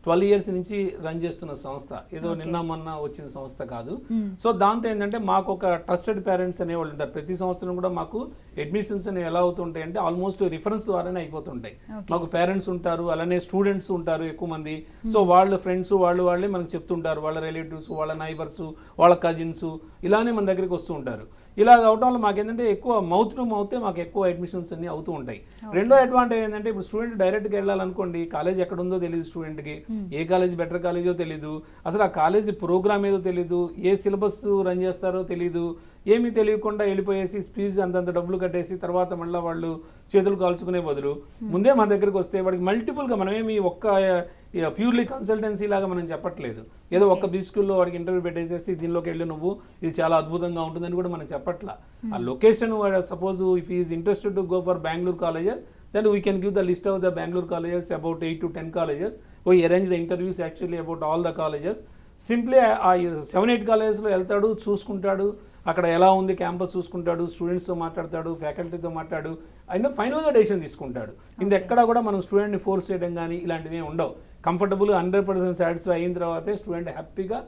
12 years నుంచి రన్ చేస్తున్న సంస్థ, ఏదో నిన్న మొన్న వచ్చిన సంస్థ కాదు. సో దాంతో ఏంటంటే మాకు ఒక ట్రస్టెడ్ పేరెంట్స్ అనేవాళ్ళు ఉంటారు. ప్రతి సంవత్సరం కూడా మాకు అడ్మిషన్స్ అనేవి ఎలా అవుతుంటాయి అంటే ఆల్మోస్ట్ రిఫరెన్స్ ద్వారానే అయిపోతుంటాయి. మాకు పేరెంట్స్ ఉంటారు, అలానే స్టూడెంట్స్ ఉంటారు ఎక్కువ మంది. సో వాళ్ళ ఫ్రెండ్స్ వాళ్ళే మనకు చెప్తుంటారు, వాళ్ళ రిలేటివ్స్, వాళ్ళ నైబర్స్, వాళ్ళ కజిన్స్ ఇలానే మన దగ్గరికి వస్తూ ఉంటారు. ఇలా అవటం వల్ల మాకేంటంటే ఎక్కువ మౌత్ టు మౌతే మాకు ఎక్కువ అడ్మిషన్స్ అన్ని అవుతూ ఉంటాయి. రెండో అడ్వాంటేజ్ ఏంటంటే ఇప్పుడు స్టూడెంట్ డైరెక్ట్గా వెళ్ళాలనుకోండి, కాలేజ్ ఎక్కడ ఉందో తెలియదు స్టూడెంట్కి, ఏ కాలేజ్ బెటర్ కాలేజో తెలీదు, అసలు ఆ కాలేజ్ ప్రోగ్రామ్ ఏదో తెలీదు, ఏ సిలబస్ రన్ చేస్తారో తెలీదు. ఏమీ తెలియకుండా వెళ్ళిపోయేసి ఫీజు అంతంత డబ్బులు కట్టేసి తర్వాత మళ్ళీ వాళ్ళు చేతులు కాల్చుకునే బదులు ముందే మా దగ్గరికి వస్తే వాడికి మల్టిపుల్గా, మనమేమి ఒక్క ప్యూర్లీ కన్సల్టెన్సీ లాగా మనం చెప్పట్లేదు. ఏదో ఒక్క బీ స్కూల్లో వాడికి ఇంటర్వ్యూ పెట్టేసేసి దీనిలోకి వెళ్ళి నువ్వు ఇది చాలా అద్భుతంగా ఉంటుందని కూడా మనం చెప్పట్లా. ఆ location suppose if is interested to go for Bengaluru colleges, then we can give the list of the Bangalore colleges, about 8 to 10 colleges. We arrange the interviews actually about all the colleges. Simply ఆ 7-8 కాలేజెస్లో వెళ్తాడు, చూసుకుంటాడు, అక్కడ ఎలా ఉంది క్యాంపస్ చూసుకుంటాడు, స్టూడెంట్స్తో మాట్లాడతాడు, ఫ్యాకల్టీతో మాట్లాడు, అయినా ఫైనల్గా డెసిషన్ తీసుకుంటాడు. ఇది ఎక్కడా కూడా మనం స్టూడెంట్ని ఫోర్స్ చేయడం కానీ ఇలాంటివి ఏమి ఉండవు. కంఫర్టబుల్ 100% సాటిస్ఫై అయిన తర్వాతే స్టూడెంట్ హ్యాపీగా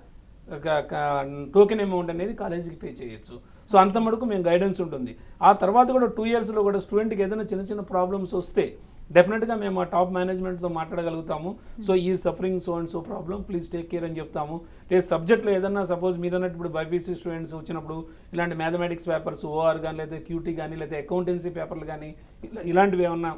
టోకెన్ అమౌంట్ అనేది కాలేజీకి పే చేయొచ్చు. సో అంత మటుకు మేము గైడెన్స్ ఉంటుంది. ఆ తర్వాత కూడా 2 yearsలో కూడా స్టూడెంట్కి ఏదైనా చిన్న ప్రాబ్లమ్స్ వస్తే డెఫినెట్గా మేము ఆ టాప్ మేనేజ్మెంట్తో మాట్లాడగలుగుతాము. సో ఈ suffering so and so problem, please take care అని చెప్తాము. లేదు సబ్జెక్ట్లో ఏదన్నా సపోజ్ మీరు అన్నట్టు ఇప్పుడు బైపీసీ స్టూడెంట్స్ వచ్చినప్పుడు ఇలాంటి మ్యాథమెటిక్స్ పేపర్స్ ఓఆర్ కానీ లేదా క్యూటీ కానీ లేదా అకౌంటెన్సీ పేపర్లు కానీ ఇలాంటివి ఏమన్నా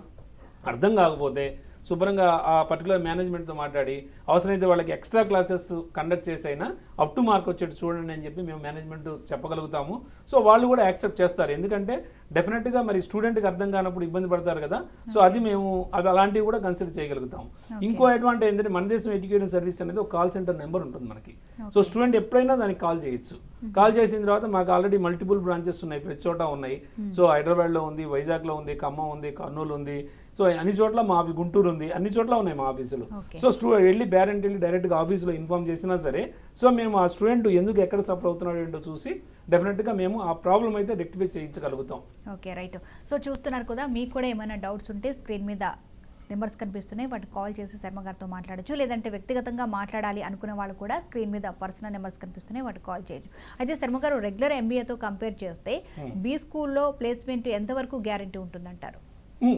అర్థం కాకపోతే శుభ్రంగా ఆ పర్టికులర్ మేనేజ్మెంట్తో మాట్లాడి అవసరమైతే వాళ్ళకి ఎక్స్ట్రా క్లాసెస్ కండక్ట్ చేసైనా అప్ టు మార్క్ వచ్చేట్టు చూడండి అని చెప్పి మేము మేనేజ్మెంట్ చెప్పగలుగుతాము. సో వాళ్ళు కూడా యాక్సెప్ట్ చేస్తారు, ఎందుకంటే డెఫినెట్గా మరి స్టూడెంట్కి అర్థం కానప్పుడు ఇబ్బంది పడతారు కదా. సో అది మేము అవి అలాంటివి కూడా కన్సిడర్ చేయగలుగుతాం. ఇంకో అడ్వాంటేజ్ ఏంటంటే మన దేశం ఎడ్యుకేషన్ సర్వీస్ అనేది ఒక కాల్ సెంటర్ నెంబర్ ఉంటుంది మనకి. సో స్టూడెంట్ ఎప్పుడైనా దానికి కాల్ చేయొచ్చు. కాల్ చేసిన తర్వాత మాకు ఆల్రెడీ మల్టిపుల్ బ్రాంచెస్ ఉన్నాయి, ప్రతి చోట ఉన్నాయి. సో హైదరాబాద్లో ఉంది, వైజాగ్లో ఉంది, ఖమ్మం ఉంది, కర్నూలు ఉంది. సో అన్ని చోట్ల మా గుంటూరు ఉంది, అన్ని చోట్ల ఉన్నాయి మా ఆఫీసులు. సో వెళ్ళి పేరెంట్ వెళ్ళి డైరెక్ట్గా ఆఫీస్లో ఇన్ఫార్మ్ చేసినా సరే, సో మేము ఆ స్టూడెంట్ ఎందుకు ఎక్కడ సఫర్ అవుతున్నాడు ఏంటో చూసి డెఫినెట్గా మేము ఆ ప్రాబ్లం అయితే రెక్టిఫై చేయించగలుగుతాం. Okay, right. సో చూస్తున్నారు కదా, మీకు కూడా ఏమైనా డౌట్స్ ఉంటే స్క్రీన్ మీద నెంబర్స్ కనిపిస్తున్నాయి, వాటికి కాల్ చేసి శర్మ గారితో మాట్లాడచ్చు. లేదంటే వ్యక్తిగతంగా మాట్లాడాలి అనుకునే వాళ్ళు కూడా స్క్రీన్ మీద పర్సనల్ నెంబర్స్ కనిపిస్తున్నాయి, వాటికి కాల్ చేయొచ్చు. అయితే శర్మ గారు, రెగ్యులర్ ఎంబీఏతో కంపేర్ చేస్తే బీ స్కూల్లో ప్లేస్మెంట్ ఎంతవరకు గ్యారంటీ ఉంటుందంటారు?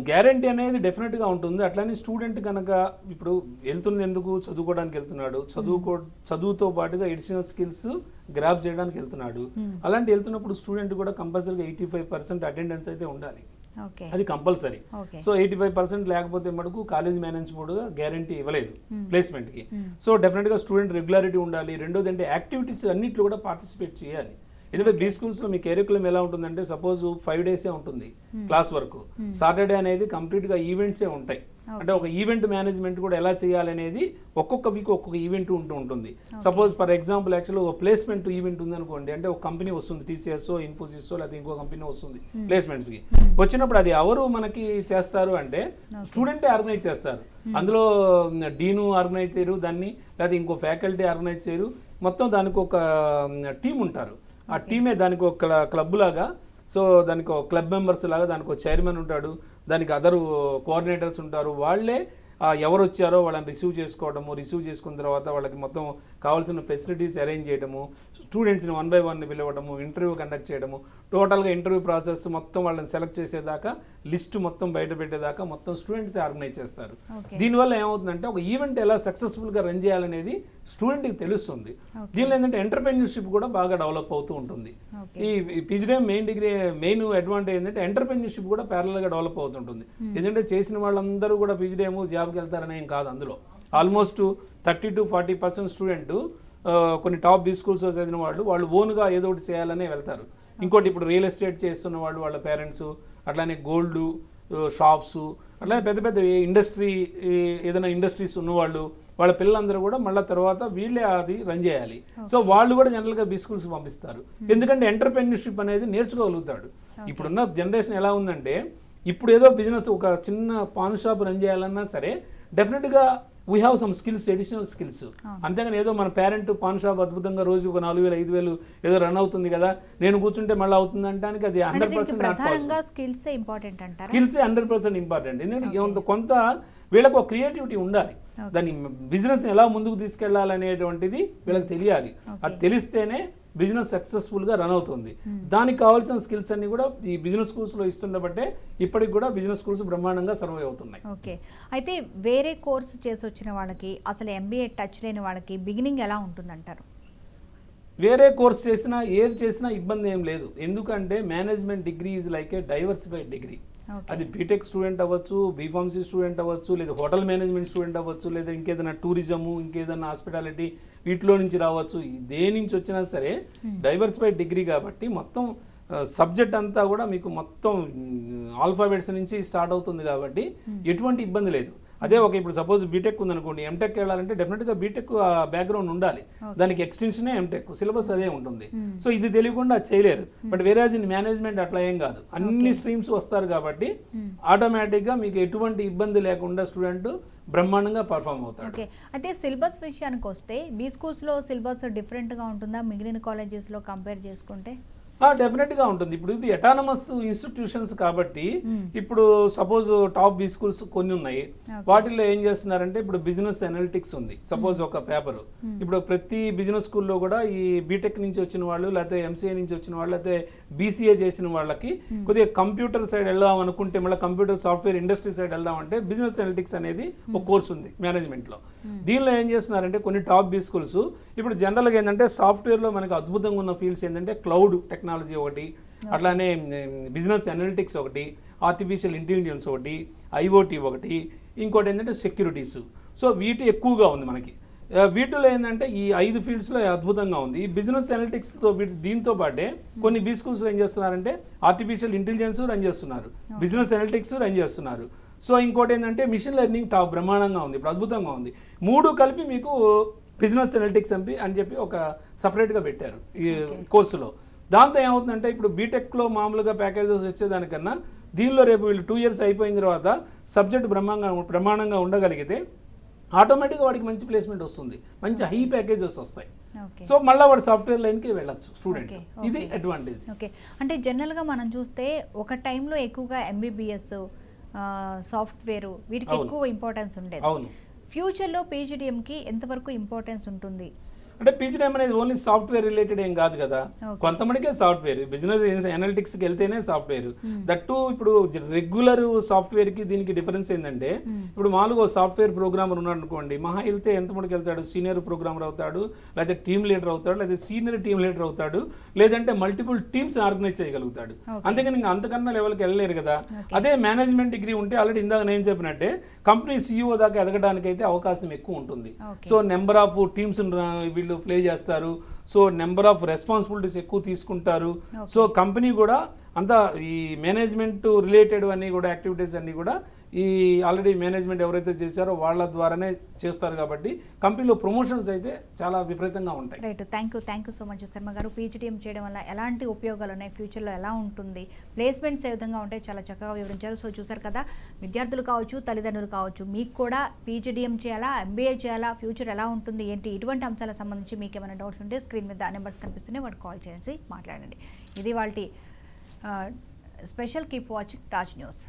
గ్యారంటీ అనేది డెఫినెట్గా ఉంటుంది. అట్లానే స్టూడెంట్ కనుక ఇప్పుడు వెళ్తున్న ఎందుకు చదువుకోవడానికి వెళ్తున్నాడు, చదువుతో పాటుగా ఎడిషనల్ స్కిల్స్ గ్రాప్ చేయడానికి వెళ్తున్నాడు. అలాంటి వెళ్తున్నప్పుడు స్టూడెంట్ కూడా కంపల్సరీగా 85% అటెండెన్స్ అయితే ఉండాలి, అది కంపల్సరీ. సో 85% లేకపోతే మటుకు కాలేజ్ మేనేజ్మెంట్ గ్యారంటీ ఇవ్వలేదు ప్లేస్మెంట్కి. సో డెఫినెట్గా స్టూడెంట్ రెగ్యులారిటీ ఉండాలి. రెండోది అంటే యాక్టివిటీస్ అన్నింటిలో కూడా పార్టిసిపేట్ చేయాలి. ఎందుకంటే బీ స్కూల్స్లో మీ కరికులం ఎలా ఉంటుందంటే సపోజ్ 5 days ఉంటుంది క్లాస్ వరకు, సాటర్డే అనేది కంప్లీట్గా ఈవెంట్సే ఉంటాయి. అంటే ఒక ఈవెంట్ మేనేజ్మెంట్ కూడా ఎలా చేయాలి అనేది ఒక్కొక్క వీక్ ఒక్కొక్క ఈవెంట్ ఉంటుంది. సపోజ్ ఫర్ ఎగ్జాంపుల్ యాక్చువల్గా ఒక ప్లేస్మెంట్ ఈవెంట్ ఉందనుకోండి, అంటే ఒక కంపెనీ వస్తుంది, టీసీఎస్ఓ, ఇన్ఫోసిస్ఓ లేదా ఇంకో కంపెనీ వస్తుంది ప్లేస్మెంట్స్కి. వచ్చినప్పుడు అది ఎవరు మనకి చేస్తారు అంటే స్టూడెంటే ఆర్గనైజ్ చేస్తారు. అందులో డీను ఆర్గనైజ్ చేయరు దాన్ని, లేదా ఇంకో ఫ్యాకల్టీ ఆర్గనైజ్ చేయరు. మొత్తం దానికి ఒక టీం ఉంటారు. ఆ టీమే దానికి ఒక క్లబ్ లాగా, సో దానికి ఒక క్లబ్ మెంబర్స్ లాగా దానికి ఒక చైర్మన్ ఉంటాడు, దానికి అదర్ కోఆర్డినేటర్స్ ఉంటారు. వాళ్ళే ఎవరు వచ్చారో వాళ్ళని రిసీవ్ చేసుకోవడము, రిసీవ్ చేసుకున్న తర్వాత వాళ్ళకి మొత్తం కావాల్సిన ఫెసిలిటీస్ అరేంజ్ చేయడము, స్టూడెంట్స్ని 1 by 1 పిలవడము, ఇంటర్వ్యూ కండక్ట్ చేయడము, టోటల్గా ఇంటర్వ్యూ ప్రాసెస్ మొత్తం వాళ్ళని సెలెక్ట్ చేసేదాకా లిస్ట్ మొత్తం బయట పెట్టేదాకా మొత్తం స్టూడెంట్స్ ఆర్గనైజ్ చేస్తారు. దీనివల్ల ఏమవుతుందంటే ఒక ఈవెంట్ ఎలా సక్సెస్ఫుల్గా రన్ చేయాలనేది స్టూడెంట్కి తెలుస్తుంది. దీనిలో ఏంటంటే ఎంటర్‌ప్రెన్యూర్‌షిప్ కూడా బాగా డెవలప్ అవుతూ ఉంటుంది. ఈ పీజీడీఎం మెయిన్ అడ్వాంటేజ్ ఏంటంటే ఎంటర్‌ప్రెన్యూర్‌షిప్ కూడా ప్యారలల్గా డెవలప్ అవుతుంటుంది. ఎందుకంటే చేసిన వాళ్ళందరూ కూడా పీజీడీఎం జాబ్కి వెళ్తారని ఏం కాదు. అందులో ఆల్మోస్ట్ 30 to 40% స్టూడెంట్ కొన్ని టాప్ బీ స్కూల్స్ చదివిన వాళ్ళు ఓన్గా ఏదో ఒకటి చేయాలనే వెళ్తారు. ఇంకోటి ఇప్పుడు రియల్ ఎస్టేట్ చేస్తున్న వాళ్ళు, వాళ్ళ పేరెంట్స్, అట్లానే గోల్డ్ షాప్స్, అట్లానే పెద్ద పెద్ద ఏదైనా ఇండస్ట్రీస్ ఉన్నవాళ్ళు, వాళ్ళ పిల్లలందరూ కూడా మళ్ళీ తర్వాత వీళ్ళే అది రన్ చేయాలి. సో వాళ్ళు కూడా జనరల్గా బీ స్కూల్స్ పంపిస్తారు. ఎందుకంటే ఎంటర్‌ప్రెన్యూర్‌షిప్ అనేది నేర్చుకోగలుగుతాడు. ఇప్పుడున్న జనరేషన్ ఎలా ఉందంటే, ఇప్పుడు ఏదో బిజినెస్ ఒక చిన్న పాన్ షాప్ రన్ చేయాలన్నా సరే డెఫినెట్గా we have some skills, additional skills. అంతేగాని ఏదో మన పేరెంట్ పాన్ షాప్ అద్భుతంగా రోజు ఒక 4,000 5,000 ఏదో రన్ అవుతుంది కదా, నేను కూర్చుంటే మళ్ళీ అవుతుంది అంటానికి అది 100% స్కిల్సే ఇంపార్టెంట్ అంటారు. స్కిల్సే 100% ఇంపార్టెంట్. ఎందుకంటే కొంత వీళ్ళకు ఒక క్రియేటివిటీ ఉండాలి. దాన్ని బిజినెస్ ఎలా ముందుకు తీసుకెళ్లాలనేటువంటిది వీళ్ళకి తెలియాలి. అది తెలిస్తేనే బిజినెస్ సక్సెస్ఫుల్గా రన్ అవుతుంది. దానికి కావాల్సిన స్కిల్స్ అన్ని కూడా ఈ బిజినెస్ స్కూల్స్లో ఇస్తుండబట్టే ఇప్పటికి కూడా బిజినెస్ స్కూల్స్ బ్రహ్మాండంగా సర్వైవ్ అవుతున్నాయి. ఓకే, అయితే వేరే కోర్సు చేసి వచ్చిన వాళ్ళకి, అసలు ఎంబీఏ టచ్ లేని వాళ్ళకి బిగినింగ్ ఎలా ఉంటుందంటారు? వేరే కోర్స్ చేసినా ఏది చేసినా ఇబ్బంది ఏం లేదు. ఎందుకంటే management degree is like A diversified degree. అది బీటెక్ స్టూడెంట్ అవ్వచ్చు, బీఫార్మసీ స్టూడెంట్ అవ్వచ్చు, లేదా హోటల్ మేనేజ్మెంట్ స్టూడెంట్ అవ్వచ్చు, లేదా ఇంకేదైనా టూరిజము, ఇంకేదైనా హాస్పిటాలిటీ, వీటిలో నుంచి రావచ్చు. దే నుంచి వచ్చినా సరే డైవర్సిఫైడ్ డిగ్రీ కాబట్టి మొత్తం సబ్జెక్ట్ అంతా కూడా మీకు మొత్తం ఆల్ఫాబెట్స్ నుంచి స్టార్ట్ అవుతుంది కాబట్టి ఎటువంటి ఇబ్బంది లేదు. అదే ఒక ఇప్పుడు సపోజ్ బీటెక్ ఉందనుకోండి, ఎంటెక్ వెళ్ళాలంటే డెఫినెట్గా బీటెక్ బ్యాక్గ్రౌండ్ ఉండాలి. దానికి ఎక్స్టెన్షనే ఎంటెక్, సిలబస్ అదే ఉంటుంది. సో ఇది తెలియకుండా చేయలేరు. బట్ వేరేజ్ ఇన్ మేనేజ్మెంట్ అట్లా ఏం కాదు, అన్ని స్ట్రీమ్స్ వస్తారు కాబట్టి ఆటోమేటిక్గా మీకు ఎటువంటి ఇబ్బంది లేకుండా స్టూడెంట్ బ్రహ్మాండంగా పర్ఫామ్ అవుతాడు. ఓకే, అయితే సిలబస్ విషయానికి వస్తే బీ స్కూల్స్లో సిలబస్ డిఫరెంట్గా ఉంటుందా మిగిలిన కాలేజెస్లో కంపేర్ చేసుకుంటే? డెఫినెట్గా ఉంటుంది. ఇప్పుడు ఇది అటానమస్ ఇన్స్టిట్యూషన్స్ కాబట్టి ఇప్పుడు సపోజ్ టాప్ బీ స్కూల్స్ కొన్ని ఉన్నాయి. వాటిల్లో ఏం చేస్తున్నారంటే ఇప్పుడు బిజినెస్ అనలిటిక్స్ ఉంది. సపోజ్ ఒక పేపర్, ఇప్పుడు ప్రతి బిజినెస్ స్కూల్లో కూడా ఈ బీటెక్ నుంచి వచ్చిన వాళ్ళు, లేకపోతే ఎంసీఏ నుంచి వచ్చిన వాళ్ళు, లేకపోతే బీసీఏ చేసిన వాళ్ళకి కొద్దిగా కంప్యూటర్ సైడ్ వెళ్దాం అనుకుంటే, మళ్ళీ కంప్యూటర్ సాఫ్ట్వేర్ ఇండస్ట్రీ సైడ్ వెళ్దాం అంటే బిజినెస్ అనలిటిక్స్ అనేది ఒక కోర్స్ ఉంది మేనేజ్మెంట్లో. దీనిలో ఏం చేస్తున్నారంటే కొన్ని టాప్ బీ స్కూల్స్ ఇప్పుడు జనరల్గా ఏంటంటే సాఫ్ట్వేర్లో మనకు అద్భుతంగా ఉన్న ఫీల్డ్స్ ఏంటంటే క్లౌడ్ టెక్నాలజీ ఒకటి, అట్లానే బిజినెస్ అనలిటిక్స్ ఒకటి, ఆర్టిఫిషియల్ ఇంటెలిజెన్స్ ఒకటి, ఐఓటీ ఒకటి, ఇంకోటి ఏంటంటే సెక్యూరిటీస్. సో వీటి ఎక్కువగా ఉంది మనకి. వీటిలో ఏంటంటే ఈ 5 ఫీల్డ్స్లో అద్భుతంగా ఉంది. ఈ బిజినెస్ అనలిటిక్స్తో దీంతో పాటే కొన్ని బీ స్కూల్స్ ఏం చేస్తున్నారంటే ఆర్టిఫిషియల్ ఇంటెలిజెన్స్ రన్ చేస్తున్నారు, బిజినెస్ అనలిటిక్స్ రన్ చేస్తున్నారు. సో ఇంకోటి ఏంటంటే మిషన్ లెర్నింగ్ టాప్ బ్రహ్మాండంగా ఉంది, ఇప్పుడు అద్భుతంగా ఉంది. 3 కలిపి మీకు బిజినెస్ అనలిటిక్స్ అని చెప్పి ఒక సపరేట్గా పెట్టారు ఈ కోర్సులో. దాంతో ఏమవుతుందంటే ఇప్పుడు బీటెక్లో మామూలుగా ప్యాకేజెస్ వచ్చేదానికన్నా దీనిలో రేపు వీళ్ళు 2 years అయిపోయిన తర్వాత సబ్జెక్ట్ బ్రహ్మాండంగా ఉండగలిగితే ఆటోమేటిక్గా వాడికి మంచి ప్లేస్మెంట్ వస్తుంది, మంచి హై ప్యాకేజెస్ వస్తాయి. సో మళ్ళీ వాడు సాఫ్ట్వేర్ లైన్కి వెళ్ళచ్చు స్టూడెంట్. ఇది అడ్వాంటేజ్. ఓకే, అంటే జనరల్గా మనం చూస్తే ఒక టైంలో ఎక్కువగా ఎంబీబీఎస్, సాఫ్ట్వేర్ వీటికి ఎక్కువ ఇంపార్టెన్స్ ఉండేది. అవును. ఫ్యూచర్లో పీజీడీఎంకి ఎంతవరకు ఇంపార్టెన్స్ ఉంటుంది? అంటే పీజీడీఎం అనేది ఓన్లీ సాఫ్ట్వేర్ రిలేటెడ్ ఏం కాదు కదా, కొంతమందికే సాఫ్ట్వేర్, బిజినెస్ అనలిటిక్స్కి వెళ్తేనే సాఫ్ట్వేర్. దట్టు ఇప్పుడు రెగ్యులర్ సాఫ్ట్వేర్కి దీనికి డిఫరెన్స్ ఏంటంటే ఇప్పుడు మామూలుగా సాఫ్ట్వేర్ ప్రోగ్రామర్ ఉన్నాడు అనుకోండి, మహా వెళ్తే ఎంతమందికి వెళ్తాడు, సీనియర్ ప్రోగ్రామర్ అవుతాడు, లేకపోతే టీమ్ లీడర్ అవుతాడు, లేదా సీనియర్ టీమ్ లీడర్ అవుతాడు, లేదంటే మల్టిపుల్ టీమ్స్ ఆర్గనైజ్ చేయగలుగుతాడు. అంతేకాని ఇంకా అంతకన్నా లెవెల్కి వెళ్ళలేరు కదా. అదే మేనేజ్మెంట్ డిగ్రీ ఉంటే ఆల్రెడీ ఇందాక నేను చెప్పినట్టే కంపెనీ సీఈఓ దాకా ఎదగడానికి అయితే అవకాశం ఎక్కువ ఉంటుంది. సో నెంబర్ ఆఫ్ టీమ్స్ వీళ్ళు ప్లే చేస్తారు. సో నెంబర్ ఆఫ్ రెస్పాన్సిబిలిటీస్ ఎక్కువ తీసుకుంటారు. సో కంపెనీ కూడా అంతా ఈ మేనేజ్మెంట్ రిలేటెడ్ అన్నీ కూడా యాక్టివిటీస్ అన్నీ కూడా ఈ ఆల్రెడీ మేనేజ్మెంట్ ఎవరైతే చేశారో వాళ్ళ ద్వారానే చేస్తారు కాబట్టి కంపెనీలో ప్రమోషన్స్ అయితే చాలా విపరీతంగా ఉంటాయి. Right, thank you so much Sharma గారు. పీజీడీఎం చేయడం వల్ల ఎలాంటి ఉపయోగాలు ఉన్నాయి, ఫ్యూచర్లో ఎలా ఉంటుంది, ప్లేస్మెంట్స్ ఏ విధంగా ఉంటాయి, చాలా చక్కగా వివరించారు. సో చూసారు కదా, విద్యార్థులు కావచ్చు, తల్లిదండ్రులు కావచ్చు, మీకు కూడా పీజీడీఎం చేయాలా, ఎంబీఏ చేయాలా, ఫ్యూచర్ ఎలా ఉంటుంది ఏంటి, ఇటువంటి అంశాలకు సంబంధించి మీకు ఏమైనా డౌట్స్ ఉంటే స్క్రీన్ మీద నెంబర్స్ కనిపిస్తున్నాయి, వాటికి కాల్ చేసి మాట్లాడండి. ఇది వాళ్ళ special. Keep watching Raj news.